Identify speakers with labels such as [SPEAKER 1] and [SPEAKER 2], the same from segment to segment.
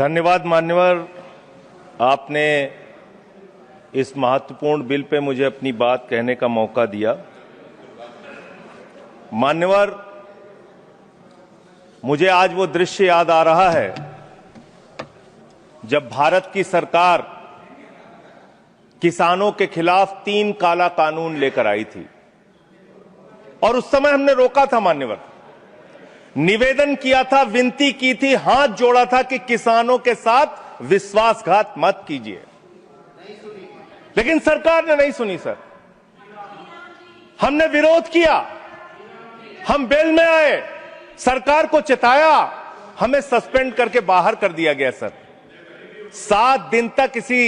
[SPEAKER 1] धन्यवाद मान्यवर, आपने इस महत्वपूर्ण बिल पे मुझे अपनी बात कहने का मौका दिया। मान्यवर, मुझे आज वो दृश्य याद आ रहा है जब भारत की सरकार किसानों के खिलाफ 3 काला कानून लेकर आई थी और उस समय हमने रोका था मान्यवर, निवेदन किया था, विनती की थी, हाथ जोड़ा था कि किसानों के साथ विश्वासघात मत कीजिए, लेकिन सरकार ने नहीं सुनी। सर, हमने विरोध किया, हम बेल में आए, सरकार को चिताया, हमें सस्पेंड करके बाहर कर दिया गया। सर, 7 दिन तक इसी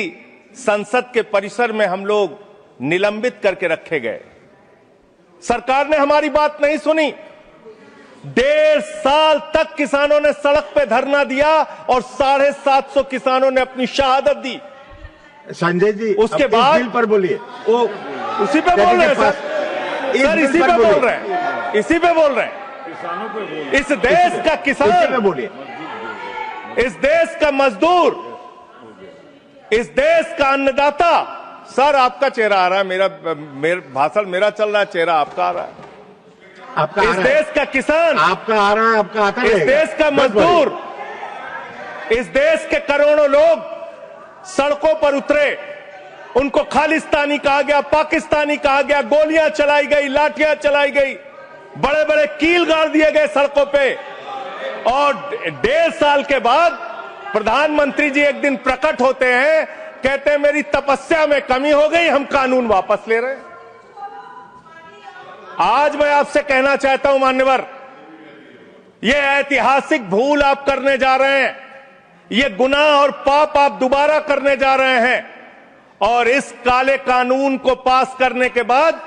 [SPEAKER 1] संसद के परिसर में हम लोग निलंबित करके रखे गए। सरकार ने हमारी बात नहीं सुनी। 1.5 साल तक किसानों ने सड़क पे धरना दिया और 750 किसानों ने अपनी शहादत दी।
[SPEAKER 2] संजय जी,
[SPEAKER 1] उसके बाद
[SPEAKER 2] बिल पर बोलिए।
[SPEAKER 1] वो उसी पे बोल रहे हैं सर, इसी पे बोल रहे हैं, इसी पे बोल रहे हैं। इस देश का किसान,
[SPEAKER 2] बोलिए,
[SPEAKER 1] इस देश का मजदूर, इस देश का अन्नदाता। सर, आपका चेहरा आ रहा है, मेरा भाषण मेरा चल रहा है, चेहरा आपका आ रहा है।
[SPEAKER 2] आपका
[SPEAKER 1] इस देश का किसान,
[SPEAKER 2] आपका आ रहा है, आपका आता है।
[SPEAKER 1] इस देश का मजदूर, इस देश के करोड़ों लोग सड़कों पर उतरे, उनको खालिस्तानी कहा गया, पाकिस्तानी कहा गया, गोलियां चलाई गई, लाठियां चलाई गई, बड़े बड़े कील गाड़ दिए गए सड़कों पे। और 1.5 साल के बाद प्रधानमंत्री जी एक दिन प्रकट होते हैं, कहते हैं मेरी तपस्या में कमी हो गई, हम कानून वापस ले रहे हैं। आज मैं आपसे कहना चाहता हूं मान्यवर, यह ऐतिहासिक भूल आप करने जा रहे हैं, ये गुनाह और पाप आप दोबारा करने जा रहे हैं। और इस काले कानून को पास करने के बाद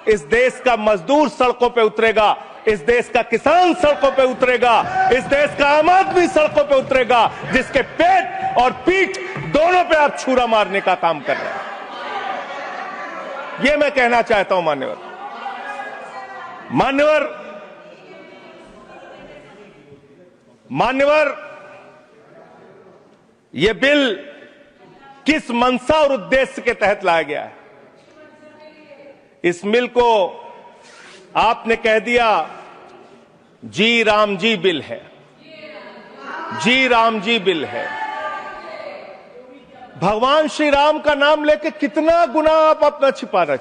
[SPEAKER 1] इस देश का मजदूर सड़कों पे उतरेगा, इस देश का किसान सड़कों पे उतरेगा, इस देश का आम आदमी सड़कों पे उतरेगा, जिसके पेट और पीठ दोनों पे आप छुरा मारने का काम कर रहे हैं। ये मैं कहना चाहता हूं मान्यवर। मान्यवर, यह बिल किस मंशा और उद्देश्य के तहत लाया गया है? इस बिल को आपने कह दिया जी राम जी बिल है, जी राम जी बिल है। भगवान श्री राम का नाम लेके कितना गुनाह आप अपना छिपाना चाहते हैं?